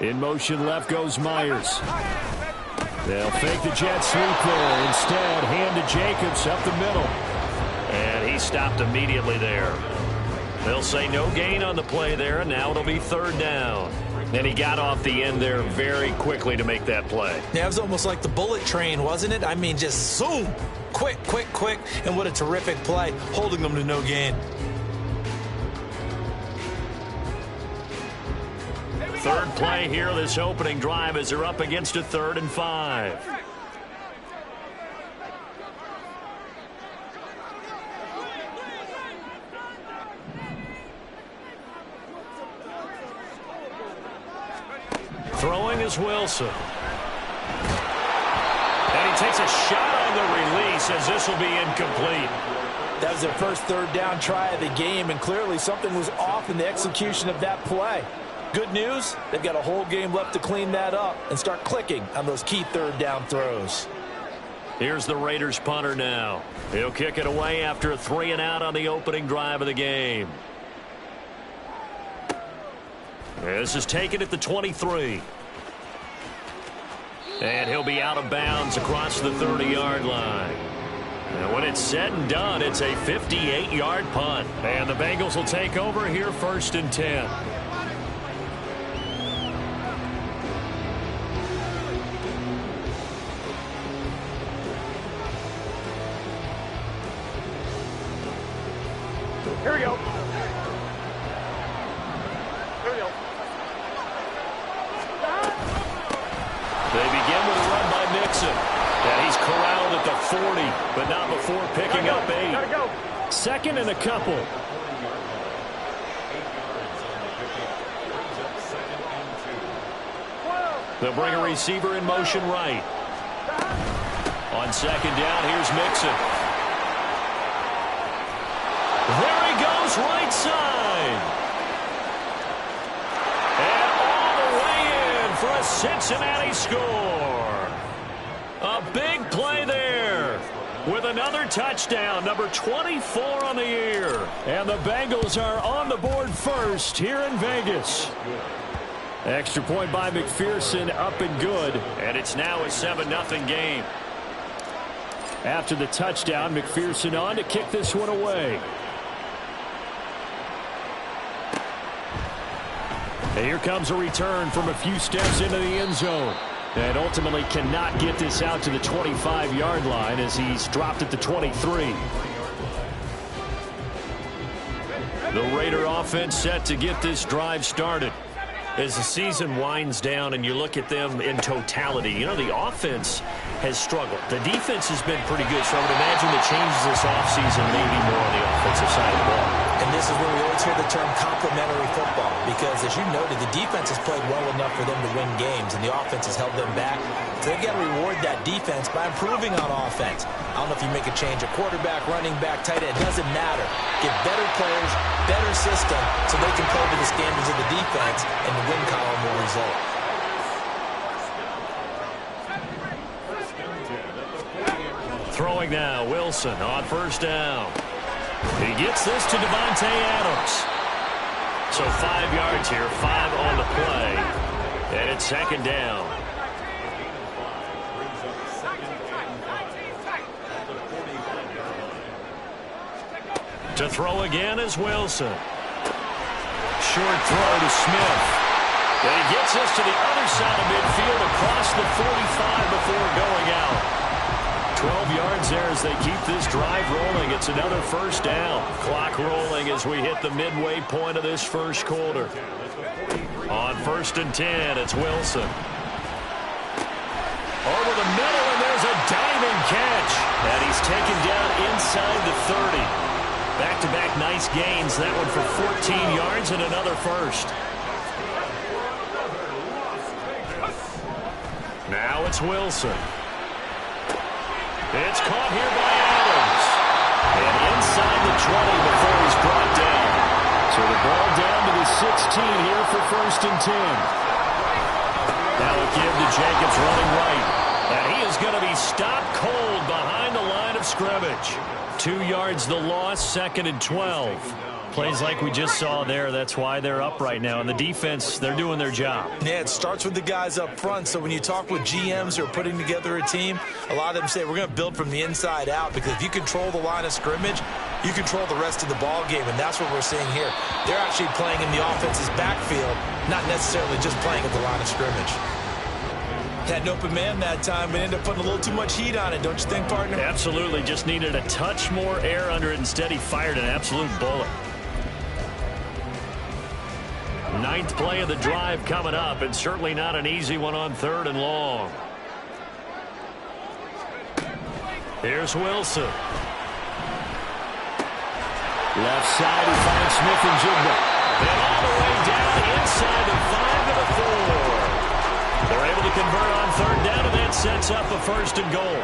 In motion left goes Myers. They'll fake the jet sweep there. Instead, hand to Jacobs up the middle. And he stopped immediately there. They'll say no gain on the play there, and now it'll be third down. And he got off the end there very quickly to make that play. Yeah, it was almost like the bullet train, wasn't it? I mean, just zoom. Quick, quick, quick. And what a terrific play, holding them to no gain. Third play here, this opening drive, as they're up against a 3rd and 5. Throwing is Wilson. And he takes a shot on the release as this will be incomplete. That was their first third down try of the game, and clearly something was off in the execution of that play. Good news, they've got a whole game left to clean that up and start clicking on those key third down throws. Here's the Raiders punter now. He'll kick it away after a 3 and out on the opening drive of the game. This is taken at the 23. And he'll be out of bounds across the 30-yard line. And when it's said and done, it's a 58-yard punt. And the Bengals will take over here 1st and 10. Here we go. Here we go. They begin with a run by Mixon. And he's corralled at the 40, but not before picking up 8. Gotta go. 2nd and a couple. They'll bring a receiver in motion right. On 2nd down, here's Mixon. There he goes, right side. And all the way in for a Cincinnati score. A big play there with another touchdown, number 24 on the year. And the Bengals are on the board first here in Vegas. Extra point by McPherson, up and good. And it's now a 7-0 game. After the touchdown, McPherson on to kick this one away. And here comes a return from a few steps into the end zone. And ultimately cannot get this out to the 25-yard line as he's dropped at the 23. The Raider offense set to get this drive started. As the season winds down and you look at them in totality, you know, the offense has struggled. The defense has been pretty good, so I would imagine the changes this offseason may be more on the offensive side of the ball. And this is where we always hear the term complementary football, because as you noted, the defense has played well enough for them to win games, and the offense has held them back. So they've got to reward that defense by improving on offense. I don't know if you make a change, a quarterback, running back, tight end, it doesn't matter. Get better players, better system, so they can play to the standards of the defense, and the win column will result. Throwing now, Wilson on 1st down. He gets this to Devontae Adams. So 5 yards here, 5 on the play. And it's 2nd down. To throw again is Wilson. Short throw to Smith. And he gets this to the other side of midfield across the 45 before going out. 12 yards there as they keep this drive rolling. It's another 1st down. Clock rolling as we hit the midway point of this first quarter. On 1st and 10, it's Wilson. Over the middle, and there's a diving catch. And he's taken down inside the 30. Back-to-back nice gains. That one for 14 yards and another 1st. Now it's Wilson. It's caught here by Adams. And inside the 20 before he's brought down. So the ball down to the 16 here for 1st and 10. Now a give to Jacobs running right. And he is going to be stopped cold behind the line of scrimmage. 2 yards the loss, 2nd and 12. Plays like we just saw there, that's why they're up right now. And the defense, they're doing their job. Yeah, it starts with the guys up front. So when you talk with GMs who are putting together a team, a lot of them say we're going to build from the inside out, because if you control the line of scrimmage, you control the rest of the ball game, and that's what we're seeing here. They're actually playing in the offense's backfield, not necessarily just playing at the line of scrimmage. Had an open man that time, but ended up putting a little too much heat on it, don't you think, partner? Absolutely. Just needed a touch more air under it. Instead, he fired an absolute bullet. Ninth play of the drive coming up, and certainly not an easy one on 3rd and long. Here's Wilson. Left side, he finds Smith and Jigba. And all the way down inside the 5 to the 4. They're able to convert on 3rd down, and that sets up a 1st and goal.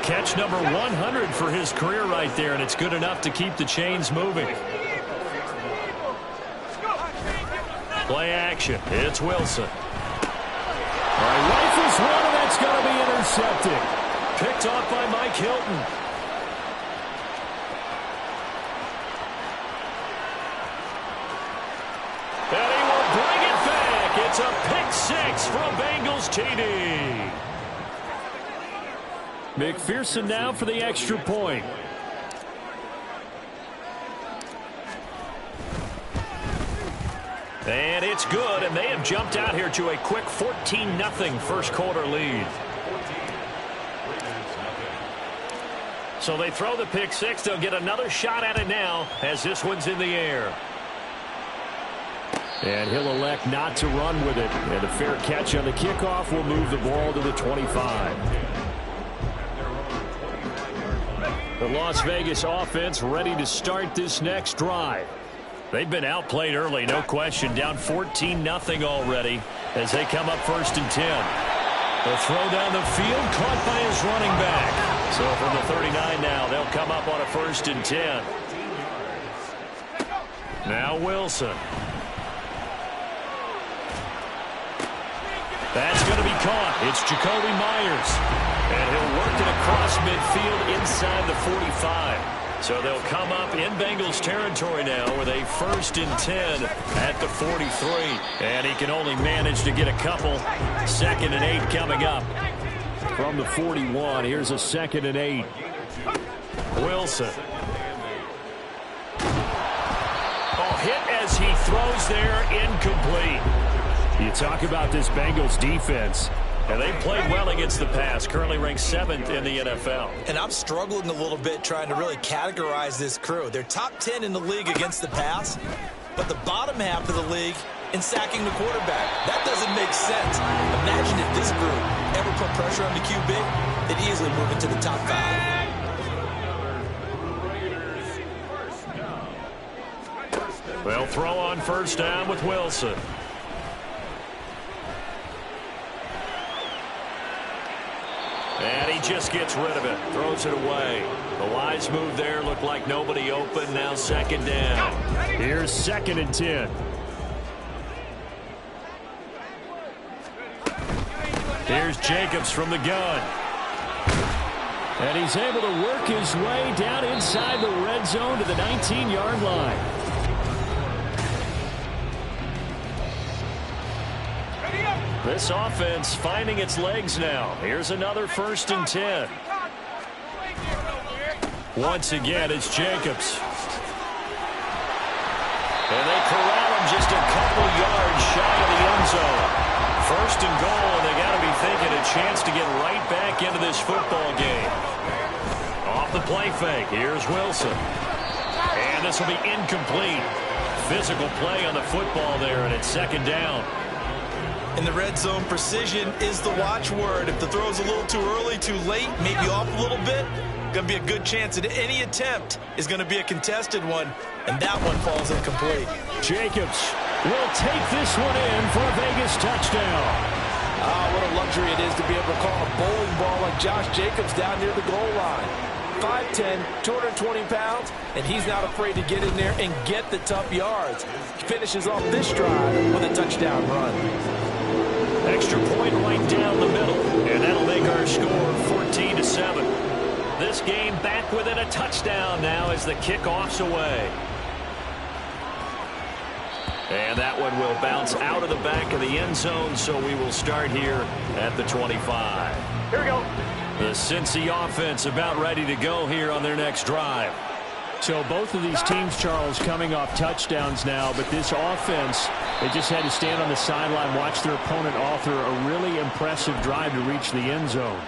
Catch number 100 for his career right there, and it's good enough to keep the chains moving. Play action. It's Wilson. Rifles one, and that's going to be intercepted. Picked off by Mike Hilton. And he will bring it back. It's a pick 6 from Bengals TD. McPherson now for the extra point. And it's good, and they have jumped out here to a quick 14-0 first quarter lead. So they throw the pick 6. They'll get another shot at it now as this one's in the air. And he'll elect not to run with it. And a fair catch on the kickoff will move the ball to the 25. The Las Vegas offense ready to start this next drive. They've been outplayed early, no question. Down 14-0 already as they come up 1st and 10. The throw down the field caught by his running back. So from the 39 now, they'll come up on a 1st and 10. Now Wilson. That's going to be caught. It's Jacoby Myers. And he'll work it across midfield inside the 45. So they'll come up in Bengals territory now with a 1st and 10 at the 43. And he can only manage to get a couple. 2nd and 8 coming up. From the 41, here's a 2nd and 8. Wilson. Oh, hit as he throws there, incomplete. You talk about this Bengals defense. And they played well against the pass, currently ranked 7th in the NFL. And I'm struggling a little bit trying to really categorize this crew. They're top 10 in the league against the pass, but the bottom half of the league in sacking the quarterback. That doesn't make sense. Imagine if this group ever put pressure on the QB, they'd easily move into the top 5. They'll throw on 1st down with Wilson. And he just gets rid of it, throws it away. The wise move there, looked like nobody open. Now 2nd down. Here's 2nd and 10. Here's Jacobs from the gun. And he's able to work his way down inside the red zone to the 19-yard line. This offense finding its legs now. Here's another 1st and 10. Once again, it's Jacobs. And they corral him just a couple yards shy of the end zone. 1st and goal, and they got to be thinking a chance to get right back into this football game. Off the play fake, here's Wilson. And this will be incomplete. Physical play on the football there, and it's 2nd down. In the red zone, precision is the watchword. If the throw's a little too early, too late, maybe off a little bit, going to be a good chance that any attempt is going to be a contested one, and that one falls incomplete. Jacobs will take this one in for a Vegas touchdown. What a luxury it is to be able to call a bowling ball like Josh Jacobs down near the goal line. 5'10", 220 pounds, and he's not afraid to get in there and get the tough yards. He finishes off this drive with a touchdown run. Extra point right down the middle, and that'll make our score 14-7. This game back within a touchdown now as the kickoff's away. And that one will bounce out of the back of the end zone, so we will start here at the 25. Here we go. The Cincy offense about ready to go here on their next drive. So both of these teams, Charles, coming off touchdowns now, but this offense, they just had to stand on the sideline, watch their opponent author a really impressive drive to reach the end zone.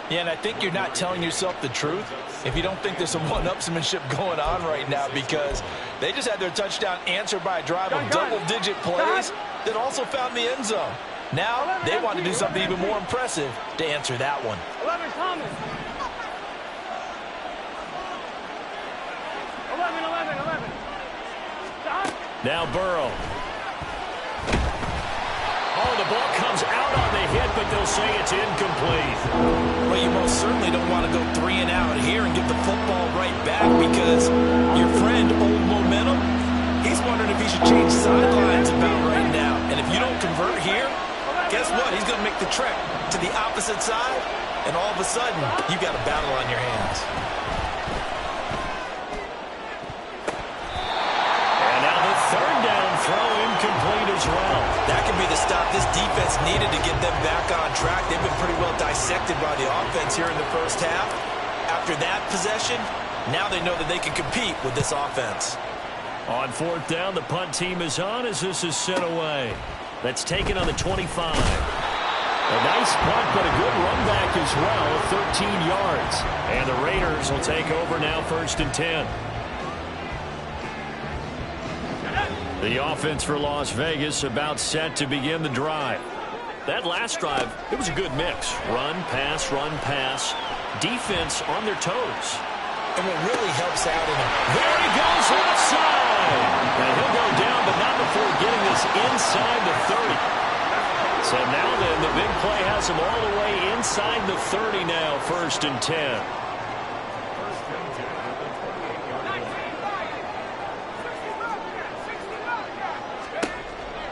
Yeah, and I think you're not telling yourself the truth if you don't think there's some one-upsmanship going on right now, because they just had their touchdown answered by a drive of double-digit plays that also found the end zone. Now they want to do something even more impressive to answer that one. 11, Thomas. 11. Stop. Now Burrow. Oh, the ball comes out on the hit, but they'll say it's incomplete. Well, you most certainly don't want to go 3 and out here and get the football right back, because your friend, Old Momentum, he's wondering if he should change sidelines about right now. And if you don't convert here, guess what? He's going to make the trek to the opposite side, and all of a sudden, you've got a battle on your hands. And now the third down throw incomplete as well. That could be the stop this defense needed to get them back on track. They've been pretty well dissected by the offense here in the first half. After that possession, now they know that they can compete with this offense. On fourth down, the punt team is on as this is sent away. That's taken on the 25. A nice punt, but a good run back as well, 13 yards. And the Raiders will take over now, 1st and 10. The offense for Las Vegas about set to begin the drive. That last drive, it was a good mix. Run, pass. Defense on their toes. And what really helps out in There he goes, left side. And he'll go down, but not before getting this inside the 30. So now then, the big play has him all the way inside the 30 now, 1st and 10.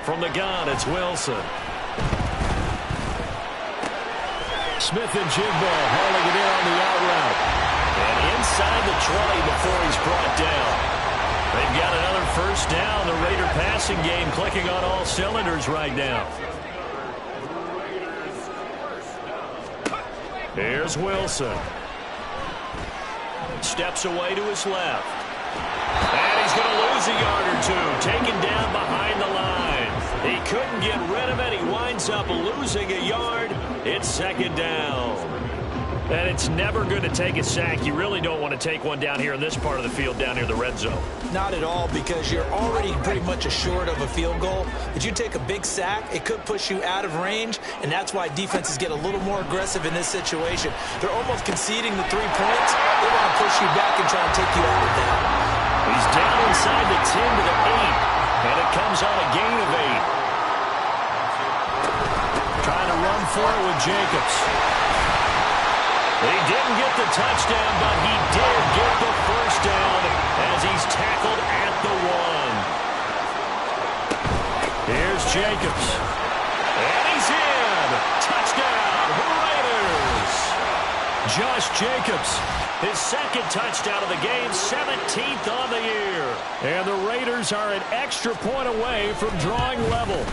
From the gun, it's Wilson. Smith and Jigba hauling it in on the out route. And inside the 20 before he's brought down. They've got another 1st down. The Raider passing game clicking on all cylinders right now. Here's Wilson. Steps away to his left. And he's going to lose a yard or two. Taken down behind the line. He couldn't get rid of it. He winds up losing a yard. It's 2nd down. And it's never going to take a sack. You really don't want to take one down here in this part of the field down near the red zone. Not at all, because you're already pretty much assured of a field goal. But you take a big sack, it could push you out of range, and that's why defenses get a little more aggressive in this situation. They're almost conceding the 3 points. They want to push you back and try and take you out of that. He's down inside the 10 to the 8, and it comes on a gain of 8. Trying to run for it with Jacobs. He didn't get the touchdown, but he did get the 1st down as he's tackled at the 1. Here's Jacobs. And he's in. Touchdown, Raiders. Josh Jacobs, his 2nd touchdown of the game, 17th on the year. And the Raiders are an extra point away from drawing level.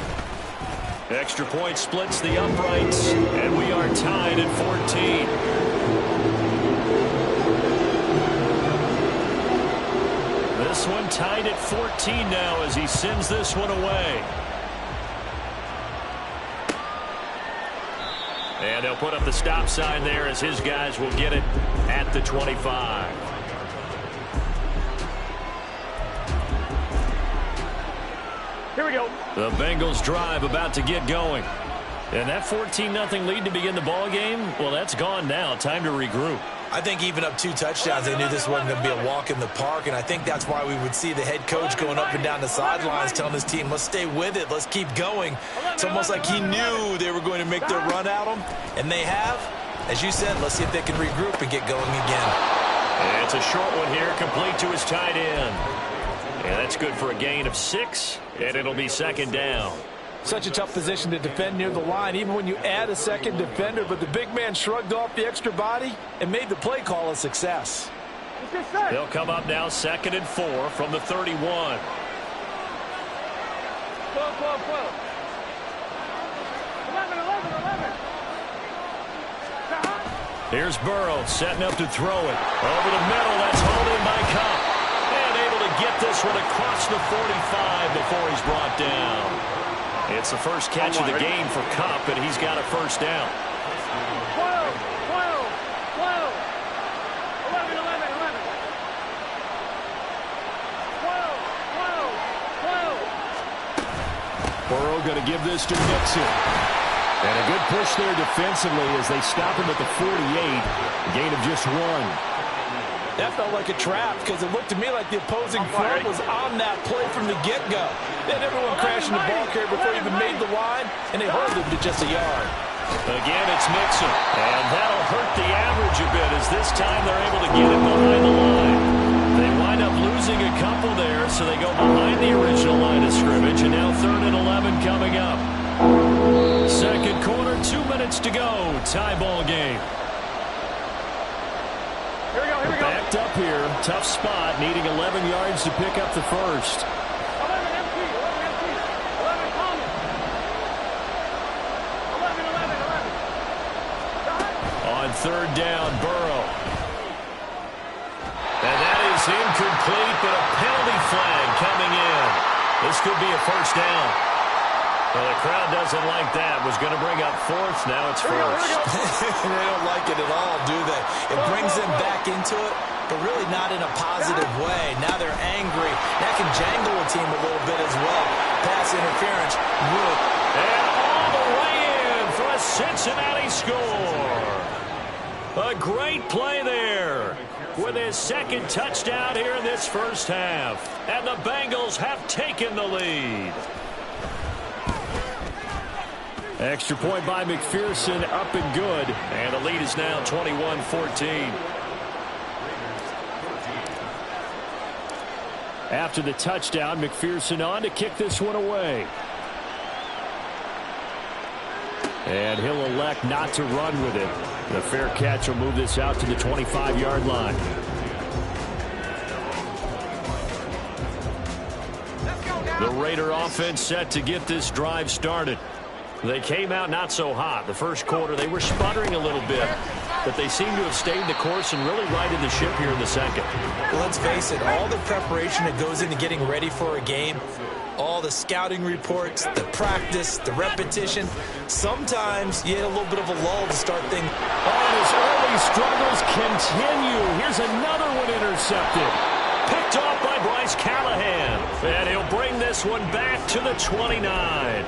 Extra point splits the uprights, and we are tied at 14. This one tied at 14 now as he sends this one away. And they'll put up the stop sign there as his guys will get it at the 25. Here we go. The Bengals drive about to get going. And that 14-0 lead to begin the ball game, well, that's gone now. Time to regroup. I think even up 2 touchdowns, they knew this wasn't going to be a walk in the park, and I think that's why we would see the head coach going up and down the sidelines telling his team, let's stay with it, let's keep going. It's almost like he knew they were going to make their run at him, and they have. As you said, let's see if they can regroup and get going again. And it's a short one here, complete to his tight end. And that's good for a gain of 6, and it'll be 2nd down. Such a tough position to defend near the line, even when you add a 2nd defender, but the big man shrugged off the extra body and made the play call a success. They'll come up now 2nd and 4 from the 31. 12, 12, 12. 11, 11, 11. Here's Burrow setting up to throw it. Over the middle, that's hauled in by Cup. And able to get this one across the 45 before he's brought down. It's the first catch of the game for Cup, and he's got a first down. 12, 12, 12. 11, 11, 11. 12, 12, 12. Burrow going to give this to Mixon. And a good push there defensively as they stop him at the 48. A gain of just 1. That felt like a trap because it looked to me like the opposing front was on that play from the get-go. They had everyone crashing the ball carrier before he even made the line, and they held him to just a yard. Again, it's Mixon. And that'll hurt the average a bit as this time they're able to get him behind the line. They wind up losing a couple there, so they go behind the original line of scrimmage, and now 3rd and 11 coming up. Second quarter, 2 minutes to go. Tie ball game. Here we go, here we go. Backed up here. Tough spot. Needing 11 yards to pick up the first. 11 empty, 11 empty. 11 Thomas. 11, 11, 11. On 3rd down, Burrow. And that is incomplete, but a penalty flag coming in. This could be a first down. Well, the crowd doesn't like that. Was going to bring up 4th. Now it's 1st. They don't like it at all, do they? It brings them back into it, but really not in a positive way. Now they're angry. That can jangle a team a little bit as well. Pass interference. Really. And all the way in for a Cincinnati score. A great play there with his second touchdown here in this first half. And the Bengals have taken the lead. Extra point by McPherson, up and good. And the lead is now 21-14. After the touchdown, McPherson on to kick this one away. And he'll elect not to run with it. The fair catch will move this out to the 25-yard line. The Raider offense set to get this drive started. They came out not so hot. The first quarter, they were sputtering a little bit, but they seem to have stayed the course and really righted the ship here in the second. Well, let's face it, all the preparation that goes into getting ready for a game, all the scouting reports, the practice, the repetition, sometimes you hit a little bit of a lull to start things. And his early struggles continue. Here's another one intercepted. Picked off by Bryce Callahan. And he'll bring this one back to the 29.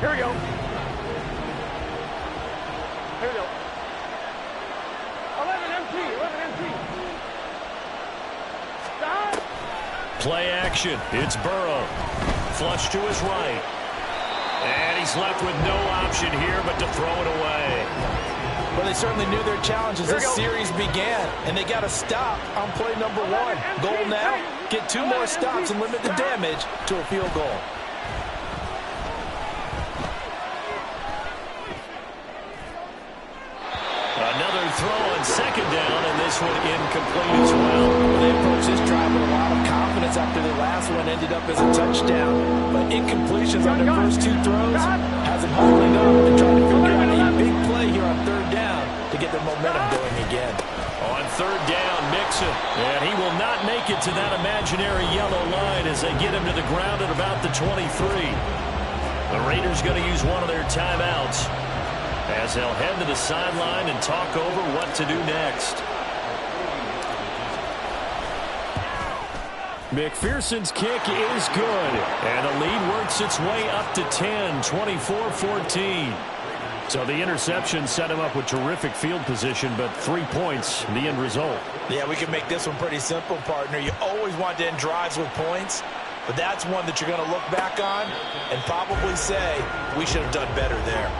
Here we go. Here we go. 11 MT, 11 MT. Stop. Play action. It's Burrow. Flush to his right. And he's left with no option here but to throw it away. Well, they certainly knew their challenge as this series began, and they got a stop on play number 1. Goal now, get 2 more stops and limit the damage to a field goal. Another throw on 2nd down, and this one incomplete as well. They approached this drive with a lot of confidence after the last one ended up as a touchdown. But incompletions on their first 2 throws has them holding up and trying to figure out a big play here on 3rd down to get their momentum going again. On 3rd down, Mixon. And he will not make it to that imaginary yellow line as they get him to the ground at about the 23. The Raiders going to use one of their timeouts as they'll head to the sideline and talk over what to do next. McPherson's kick is good. And the lead works its way up to 10, 24-14. So the interception set him up with terrific field position, but 3 points, the end result. Yeah, we can make this one pretty simple, partner. You always want to end drives with points, but that's one that you're going to look back on and probably say, we should have done better there.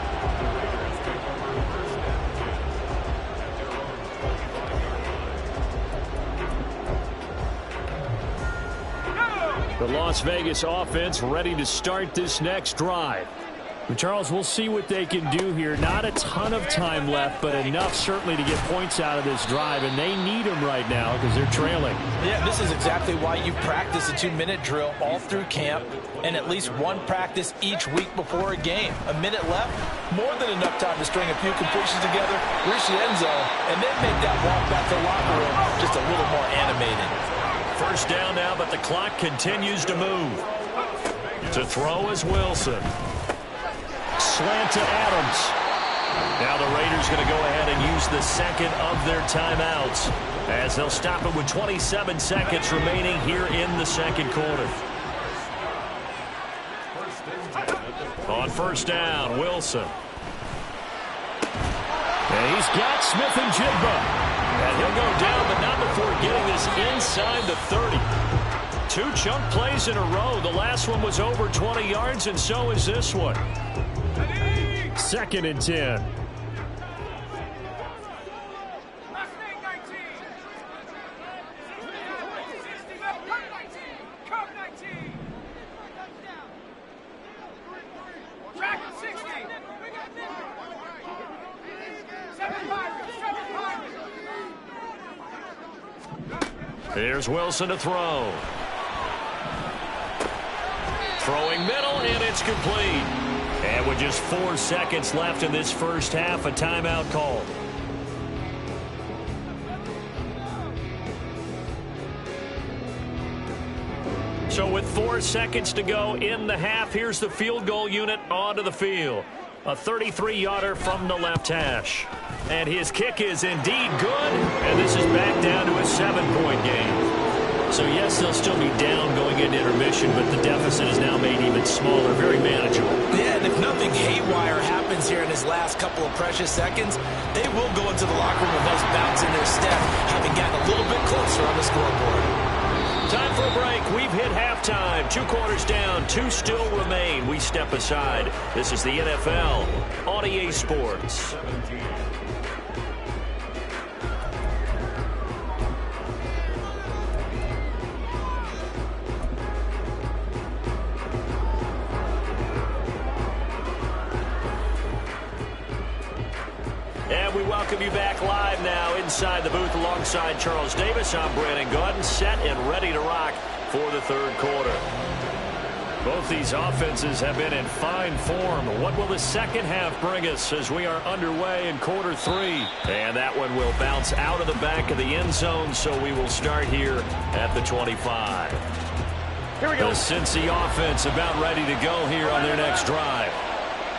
The Las Vegas offense ready to start this next drive. Charles, we'll see what they can do here. Not a ton of time left, but enough certainly to get points out of this drive, and they need them right now because they're trailing. Yeah, this is exactly why you practice a 2-minute drill all through camp and at least one practice each week before a game. A minute left, more than enough time to string a few completions together, reach the end zone, and then make that walk back to the locker room just a little more animated. First down now, but the clock continues to move. To throw is Wilson. Slant to Adams. Now the Raiders going to go ahead and use the second of their timeouts as they'll stop it with 27 seconds remaining here in the second quarter. On first down, Wilson. And he's got Smith and Jigba. And he'll go down, but not before getting this inside the 30. 2 chunk plays in a row. The last one was over 20 yards, and so is this one. 2nd and 10. Here's Wilson to throw. Throwing middle, and it's complete. And with just 4 seconds left in this first half, a timeout called. So with 4 seconds to go in the half, here's the field goal unit onto the field. A 33-yarder from the left hash. And his kick is indeed good, and this is back down to a 7-point game. So, yes, they'll still be down going into intermission, but the deficit is now made even smaller, very manageable. Yeah, and if nothing haywire happens here in his last couple of precious seconds, they will go into the locker room with those bounce in their step, having gotten a little bit closer on the scoreboard. Time for a break. We've hit halftime. 2 quarters down, 2 still remain. We step aside. This is the NFL on EA Sports. And we welcome you back live now inside the booth alongside Charles Davis. I'm Brandon Gaudin, set and ready to rock for the third quarter. Both these offenses have been in fine form. What will the second half bring us as we are underway in quarter 3? And that one will bounce out of the back of the end zone, so we will start here at the 25. Here we go. The Cincy offense about ready to go here on their next drive.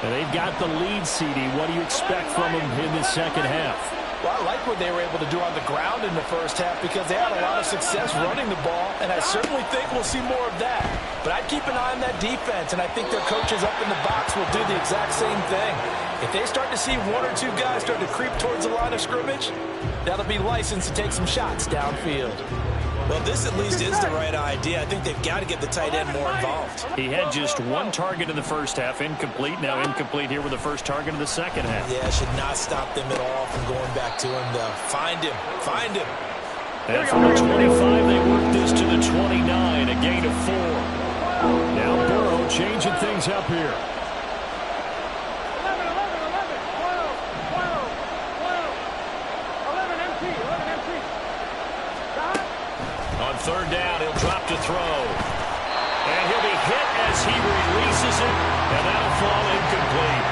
And they've got the lead, CD. What do you expect from them in the second half? Well, I like what they were able to do on the ground in the first half because they had a lot of success running the ball, and I certainly think we'll see more of that. But I'd keep an eye on that defense, and I think their coaches up in the box will do the exact same thing. If they start to see 1 or 2 guys start to creep towards the line of scrimmage, that'll be licensed to take some shots downfield. Well, this at least is the right idea. I think they've got to get the tight end more involved. He had just 1 target in the first half, incomplete. Now incomplete here with the first target of the second half. Yeah, should not stop them at all from going back to him, though. Find him. Find him. And from the 25, they work this to the 29, a gain of 4. Now Burrow changing things up here. 3rd down, he'll drop to throw. And he'll be hit as he releases it, and that'll fall incomplete.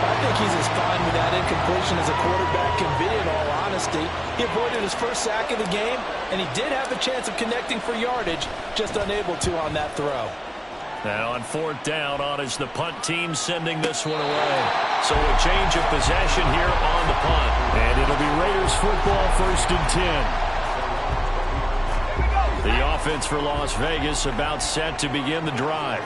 I think he's as fine with that incompletion as a quarterback can be, in all honesty. He avoided his first sack of the game, and he did have a chance of connecting for yardage, just unable to on that throw. Now on 4th down, on is the punt team sending this one away. So a change of possession here on the punt. And it'll be Raiders football, 1st and 10. The offense for Las Vegas about set to begin the drive.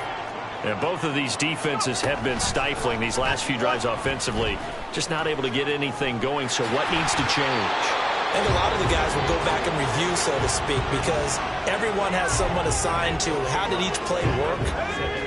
And both of these defenses have been stifling these last few drives offensively. Just not able to get anything going, so what needs to change? I think a lot of the guys will go back and review, so to speak, because everyone has someone assigned to how did each play work.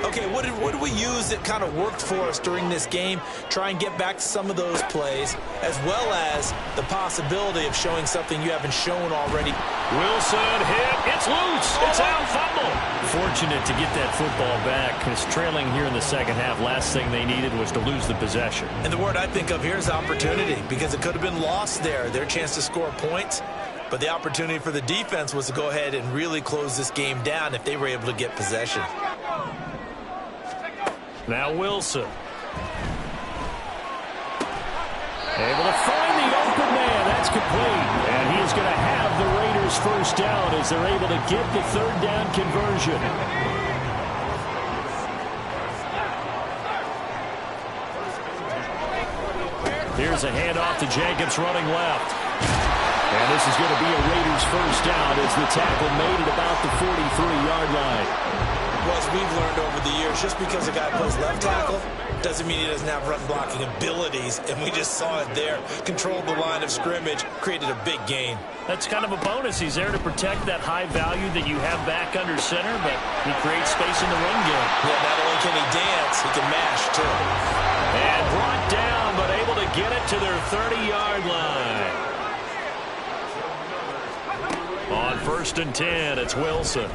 Okay, what did we use that kind of worked for us during this game? Try and get back to some of those plays, as well as the possibility of showing something you haven't shown already. Wilson hit. It's loose. It's out. Fumble. Fortunate to get that football back, because trailing here in the second half, last thing they needed was to lose the possession. And the word I think of here is opportunity, because it could have been lost there. Their chance to score points, but the opportunity for the defense was to go ahead and really close this game down if they were able to get possession. Now Wilson. Able to find the open man. That's complete. And he is going to have the Raiders first down as they're able to get the third down conversion. Here's a handoff to Jacobs running left. And this is going to be a Raiders first down as the tackle made it about the 43-yard line. Well, as we've learned over the years, just because a guy plays left tackle doesn't mean he doesn't have run blocking abilities, and we just saw it there. Controlled the line of scrimmage, created a big gain. That's kind of a bonus. He's there to protect that high value that you have back under center, but he creates space in the run game. Yeah, not only can he dance, he can mash, too. And brought down, but able to get it to their 30-yard line. On 1st and 10, it's Wilson.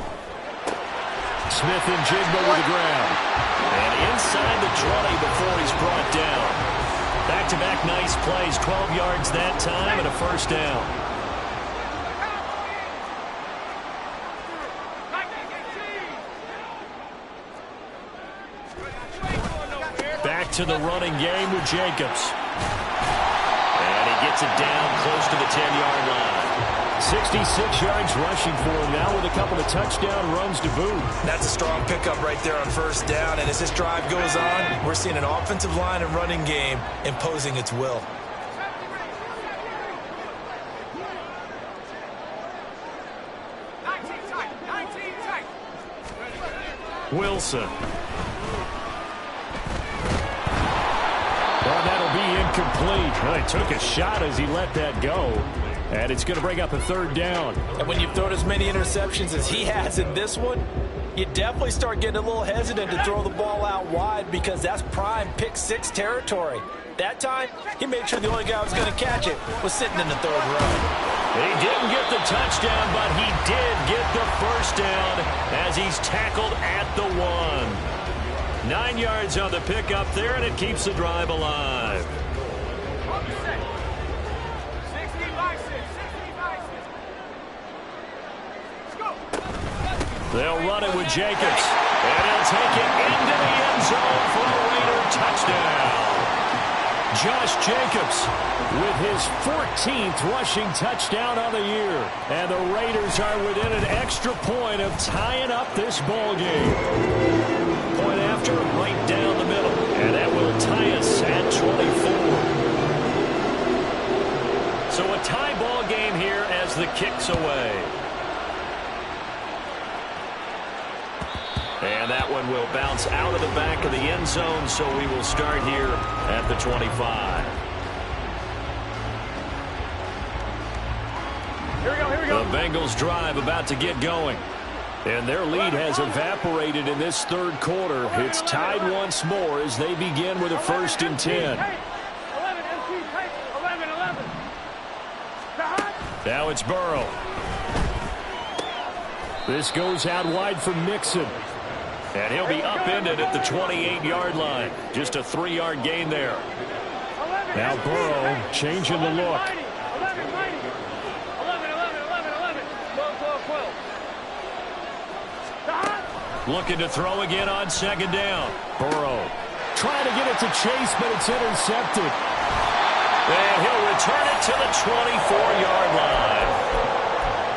Smith and Jigba with the ground. And inside the 20 before he's brought down. Back-to-back nice plays, 12 yards that time and a first down. Back to the running game with Jacobs. And he gets it down close to the 10-yard line. 66 yards rushing for him now with a couple of touchdown runs to boot. That's a strong pickup right there on first down. And as this drive goes on, we're seeing an offensive line and running game imposing its will. Wilson. Well, that'll be incomplete. Well, he took a shot as he let that go. And it's going to bring up a third down. And when you've thrown as many interceptions as he has in this one, you definitely start getting a little hesitant to throw the ball out wide because that's prime pick six territory. That time, he made sure the only guy who was going to catch it was sitting in the third row. He didn't get the touchdown, but he did get the first down as he's tackled at the 1. 9 yards on the pickup there, and it keeps the drive alive. They'll run it with Jacobs, and he'll take it into the end zone for a Raider touchdown. Josh Jacobs with his 14th rushing touchdown on the year. And the Raiders are within an extra point of tying up this ball game. Point after, right down the middle. And that will tie us at 24. So a tie ball game here as the kick's away. And that one will bounce out of the back of the end zone, so we will start here at the 25. Here we go. The Bengals drive about to get going. And their lead has evaporated in this third quarter. It's tied once more as they begin with a 1st and 10. 11. Now it's Burrow. This goes out wide for Mixon. And he'll be upended at the 28-yard line. Just a 3-yard gain there. Now Burrow changing the look. 11. 12. Looking to throw again on 2nd down. Burrow trying to get it to Chase, but it's intercepted. And he'll return it to the 24-yard line.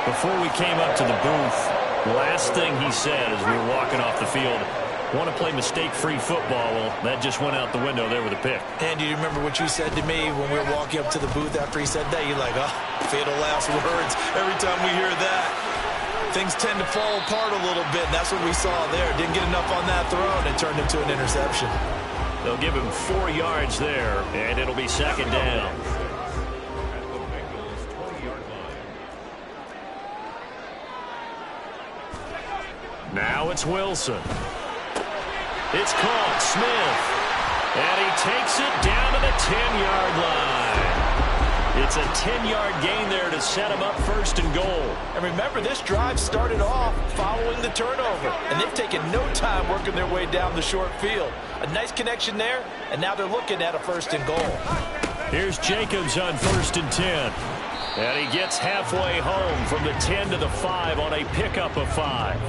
Before we came up to the booth, last thing he said as we were walking off the field, want to play mistake-free football. Well, that just went out the window there with a pick. And do you remember what you said to me when we were walking up to the booth after he said that? You're like, oh, fatal last words. Every time we hear that, things tend to fall apart a little bit. And that's what we saw there. Didn't get enough on that throw, and it turned into an interception. They'll give him 4 yards there, and it'll be 2nd down. Now it's Wilson. It's caught. Smith. And he takes it down to the 10-yard line. It's a 10-yard gain there to set him up first and goal. And remember, this drive started off following the turnover, and they've taken no time working their way down the short field. A nice connection there, and now they're looking at a first and goal. Here's Jacobs on 1st and 10. And he gets halfway home from the 10 to the 5 on a pickup of 5.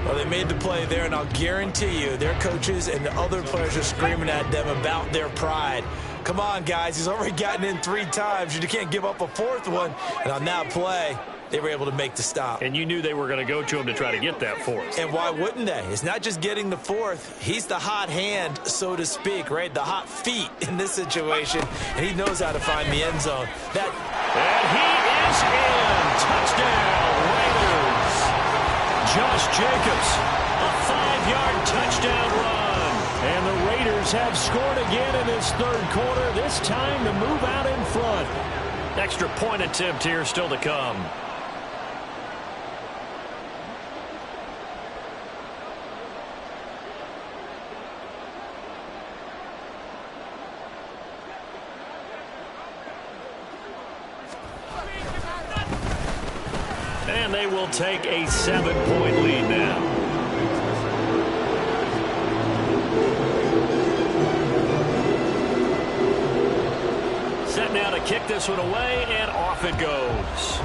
Well, they made the play there, and I'll guarantee you their coaches and the other players are screaming at them about their pride. Come on, guys. He's already gotten in 3 times. You can't give up a 4th one. And on that play, they were able to make the stop. And you knew they were going to go to him to try to get that 4th. And why wouldn't they? It's not just getting the 4th. He's the hot hand, so to speak, right? The hot feet in this situation. And he knows how to find the end zone. And he is in. Touchdown, Raiders. Josh Jacobs, a 5-yard touchdown run. And the Raiders have scored again in this 3rd quarter, this time to move out in front. Extra point attempt here still to come. And they will take a 7-point lead now. Set now to kick this one away, and off it goes.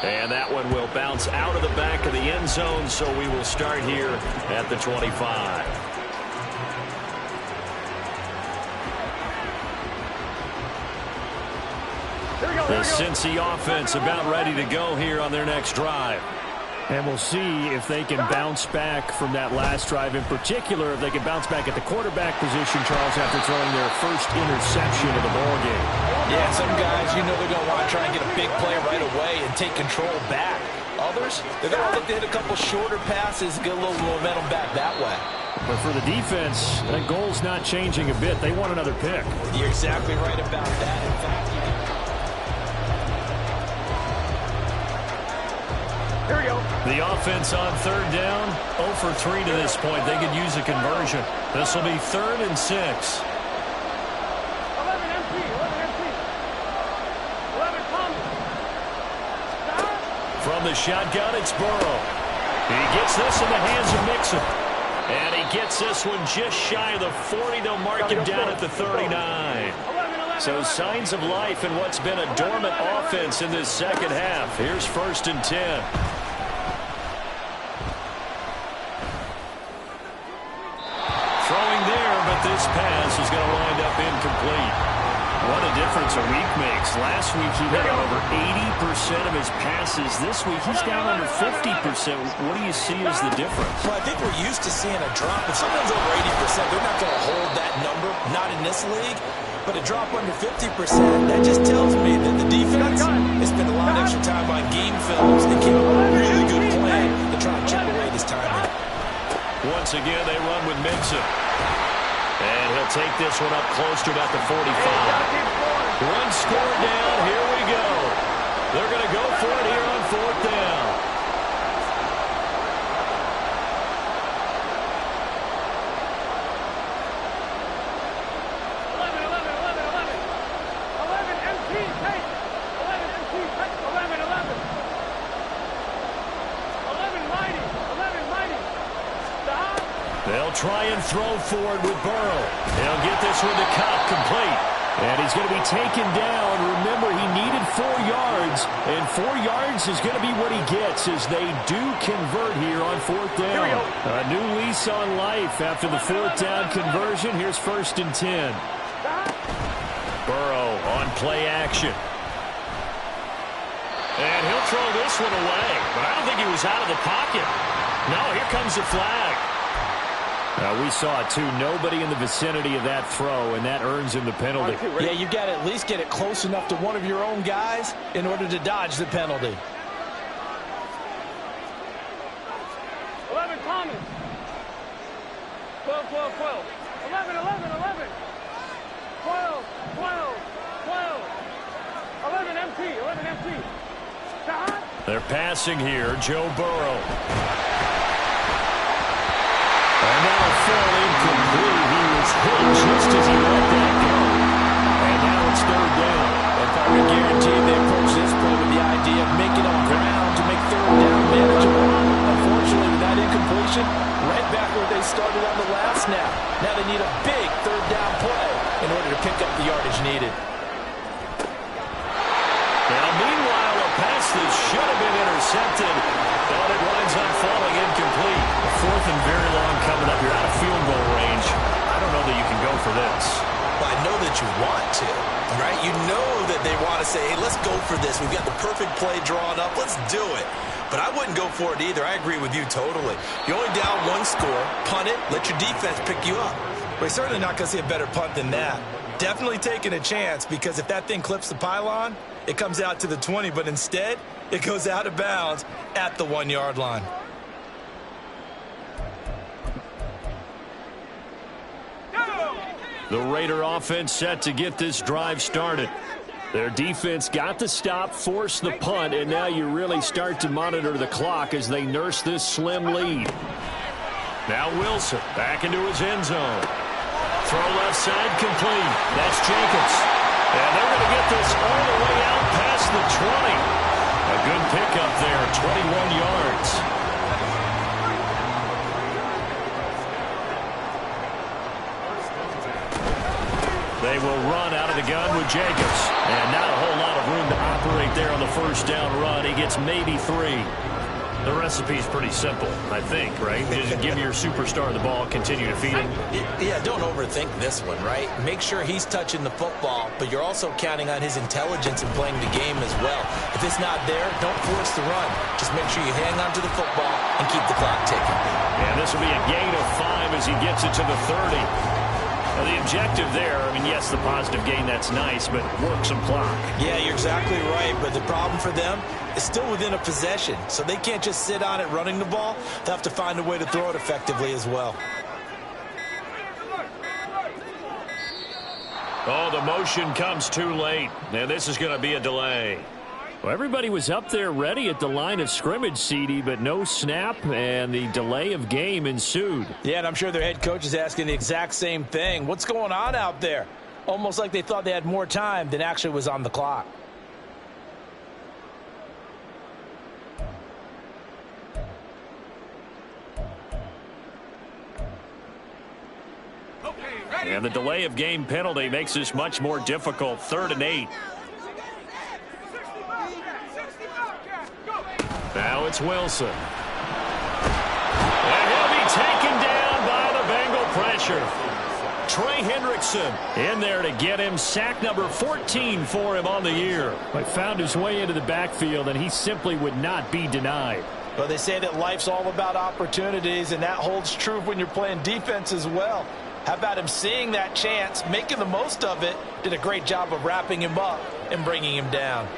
And that one will bounce out of the back of the end zone, so we will start here at the 25. The Cincy offense about ready to go here on their next drive. And we'll see if they can bounce back from that last drive. In particular, if they can bounce back at the quarterback position, Charles, after throwing their first interception of the ballgame. Yeah, some guys, you know they're going to want to try and get a big play right away and take control back. Others, they're going to look to hit a couple shorter passes, get a little momentum back that way. But for the defense, that goal's not changing a bit. They want another pick. You're exactly right about that. In fact, Here we go. The offense on 3rd down, 0 for 3 to this point. They could use a conversion. This will be 3rd and 6. 11 empty. 11 empty. 11 common. From the shotgun, it's Burrow. He gets this in the hands of Mixon. And he gets this one just shy of the 40. They'll mark him down at the 39. So signs of life in what's been a dormant offense in this second half. Here's 1st and 10. Throwing there, but this pass is going to wind up incomplete. What a difference a week makes. Last week he had over 80% of his passes. This week he's down under 50%. What do you see as the difference? well, I think we're used to seeing a drop. If someone's over 80%, they're not going to hold that number, not in this league. But a drop under 50%, that just tells me that the defense has spent a lot of extra time on game films and came up with a really good plan to try and chip away this timing. Once again, they run with Mixon. And he'll take this one up close to about the 45. One score down. Here we go. They're going to go for it here on 4th down. They'll try and throw forward with Burrow. He'll get this one to Cobb, complete. And he's going to be taken down. Remember, he needed 4 yards, and 4 yards is going to be what he gets as they do convert here on 4th down. A new lease on life after the 4th down conversion. Here's 1st and 10. Burrow on play action. And he'll throw this one away, but I don't think he was out of the pocket. No, here comes the flag. We saw it, too. Nobody in the vicinity of that throw, and that earns him the penalty. Yeah, you've got to at least get it close enough to one of your own guys in order to dodge the penalty. 11 common. 12, 12, 12. 11, 11, 11. 12, 12, 12. 11 empty. 11 empty. Stop. They're passing here. Joe Burrow. And that'll fall incomplete. He was hit just as he let that go. And now it's third down. If I were guaranteed they approach this play with the idea of making up ground to make third down manageable. Unfortunately, with that incompletion, right back where they started on the last snap. Now they need a big third down play in order to pick up the yardage needed. Now, meanwhile, a pass that should have been intercepted, but it winds up falling incomplete. Fourth and very long coming up. You're out of field goal range. I don't know that you can go for this. Well, I know that you want to, right? You know that they want to say, hey, let's go for this. We've got the perfect play drawn up. Let's do it. But I wouldn't go for it either. I agree with you totally. You're only down one score. Punt it. Let your defense pick you up. We're certainly not going to see a better punt than that. Definitely taking a chance, because if that thing clips the pylon, it comes out to the 20, but instead, it goes out of bounds at the 1 yard line. The Raider offense set to get this drive started. Their defense got the stop, forced the punt, and now you really start to monitor the clock as they nurse this slim lead. Now Wilson back into his end zone. Throw left side complete. That's Jacobs. And they're going to get this all the way out past the 20. A good pickup there, 21 yards. They will run out of the gun with Jacobs. And not a whole lot of room to operate there on the first down run. He gets maybe 3. The recipe's pretty simple, I think, right? Just give your superstar the ball, continue to feed him. Yeah, don't overthink this one, right? Make sure he's touching the football, but you're also counting on his intelligence in playing the game as well. If it's not there, don't force the run. Just make sure you hang on to the football and keep the clock ticking. And this will be a gain of 5 as he gets it to the 30. Now, the objective there, I mean, yes, the positive gain, that's nice, but work some clock. Yeah, you're exactly right, but the problem for them is still within a possession, so they can't just sit on it running the ball. They'll have to find a way to throw it effectively as well. Oh, the motion comes too late, and this is going to be a delay. Well, everybody was up there ready at the line of scrimmage, CD, but no snap, and the delay of game ensued. Yeah, and I'm sure their head coach is asking the exact same thing. What's going on out there? Almost like they thought they had more time than actually was on the clock. And the delay of game penalty makes this much more difficult. 3rd and 8. Now it's Wilson. And he'll be taken down by the Bengal pressure. Trey Hendrickson in there to get him. Sack number 14 for him on the year. But found his way into the backfield, and he simply would not be denied. Well, they say that life's all about opportunities, and that holds true when you're playing defense as well. How about him seeing that chance, making the most of it, did a great job of wrapping him up and bringing him down.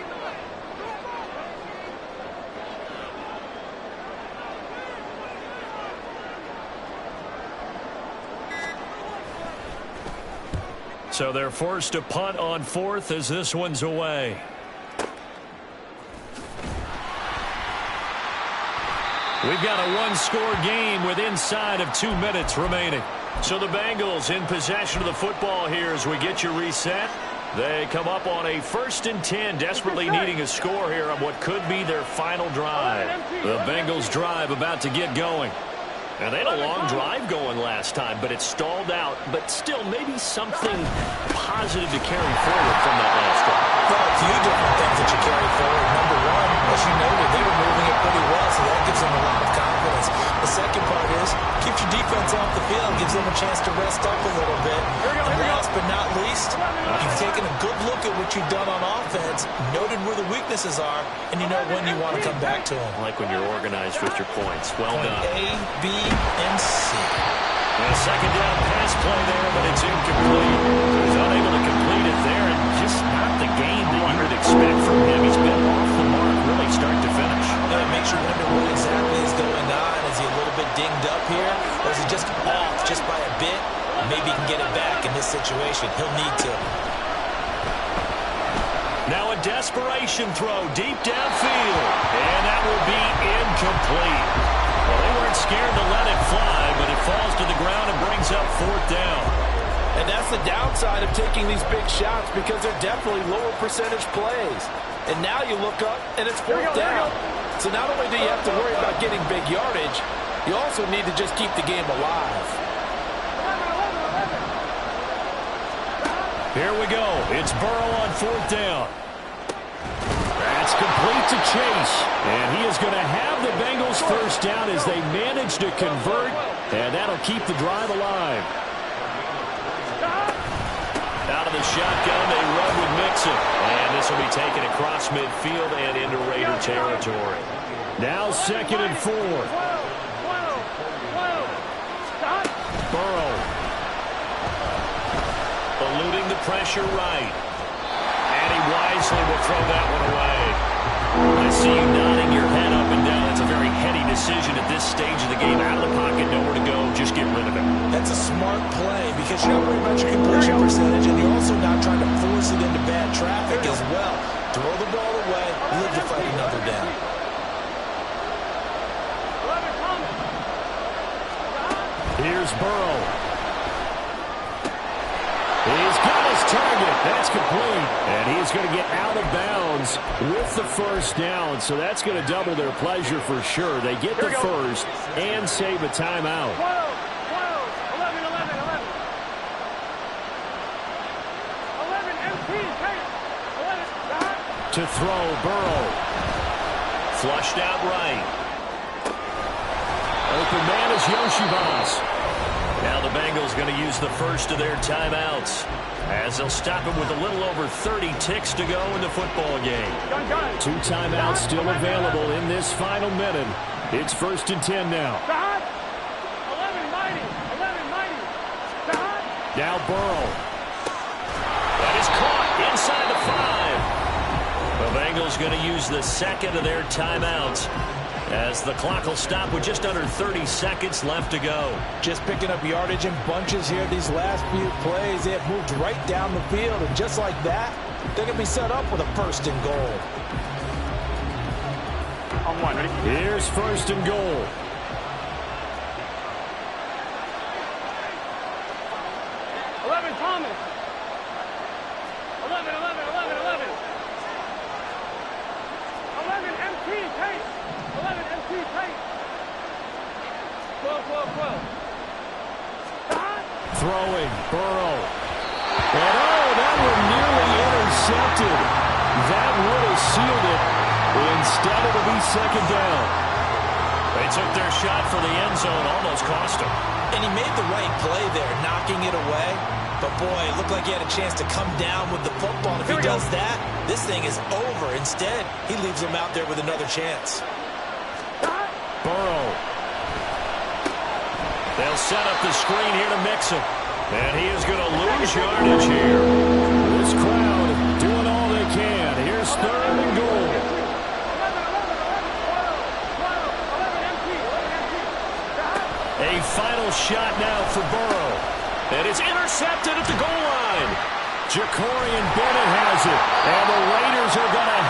So they're forced to punt on 4th as this one's away. We've got a one-score game with inside of 2 minutes remaining. So the Bengals in possession of the football here as we get you reset. They come up on a 1st and 10, desperately needing a score here on what could be their final drive. The Bengals drive about to get going. And they had a long drive going last time, but it stalled out. But still, maybe something positive to carry forward from that last drive. Well, a few different things that you carry forward. Number one, as you noted, they were moving it pretty well, so that gives them a lot of confidence. The second part is, keep your defense off the field, gives them a chance to rest up a little bit. And last but not least, you've taken a good look at what you've done on offense, noted where the weaknesses are, and you know when you want to come back to them. I like when you're organized with your points. Well done. A, B, and C. And a second down pass play there, but it's incomplete. He's unable to complete it there, and just not the game that you would expect from him. He's been off the mark really start to finish. Yeah, it makes you wonder what exactly is going on. Is he a little bit dinged up here? Or is he just off just by a bit? Maybe he can get it back in this situation. He'll need to. Now a desperation throw deep downfield. And that will be incomplete. Well, they weren't scared to let it fly, but it falls to the ground and brings up 4th down. And that's the downside of taking these big shots because they're definitely lower percentage plays. And now you look up, and it's 4th down. So not only do you have to worry about getting big yardage, you also need to just keep the game alive. Here we go. It's Burrow on 4th down. That's complete to Chase. And he is going to have the Bengals 1st down as they manage to convert. And that'll keep the drive alive. Out of the shotgun, they run with Mixon. And this will be taken across midfield and into Raider territory. Now 2nd and 4. Burrow. Eluding the pressure right. And he wisely will throw that one away. I see you nodding your head up and down. It's a very heady decision at this stage of the game. Out of the pocket, nowhere to go. Just get rid of it. That's a smart play because you're not worried about your completion percentage, and you're also not trying to force it into bad traffic as well. Throw the ball away, live to fight another down. Here's Burrow. He's got his target. That's complete. And he's going to get out of bounds with the 1st down. So that's going to double their pleasure for sure. They get the 1st and save a timeout. 11, MP, take 11, to throw, Burrow. Flushed out right. Open man is Yoshibas. Now the Bengals going to use the 1st of their timeouts as they'll stop it with a little over 30 ticks to go in the football game. 2 timeouts still available in this final minute. It's 1st and 10 now. 11, mighty. Now Burrow. That is caught inside the 5. The Bengals going to use the 2nd of their timeouts as the clock will stop with just under 30 seconds left to go. Just picking up yardage in bunches here these last few plays. They have moved right down the field, and just like that, they're going to be set up with a 1st and goal. On 1, ready? Here's 1st and goal. Thomas. 11, MP, Tate. 11, MP, Tate. 12. Throwing, Burrow. And that one nearly intercepted. That would have sealed it. Instead, it'll be 2nd down. They took their shot for the end zone, almost cost him. And he made the right play there, knocking it away. But, boy, it looked like he had a chance to come down with the football. And if he does that, this thing is over. Instead, he leaves him out there with another chance. Burrow. They'll set up the screen here to Mixon. And he is going to lose yardage here. This crowd doing all they can. Here's 3rd and goal. A final shot now for Burrow. And it's intercepted at the goal line. Jacorian Bennett has it. And the Raiders are going to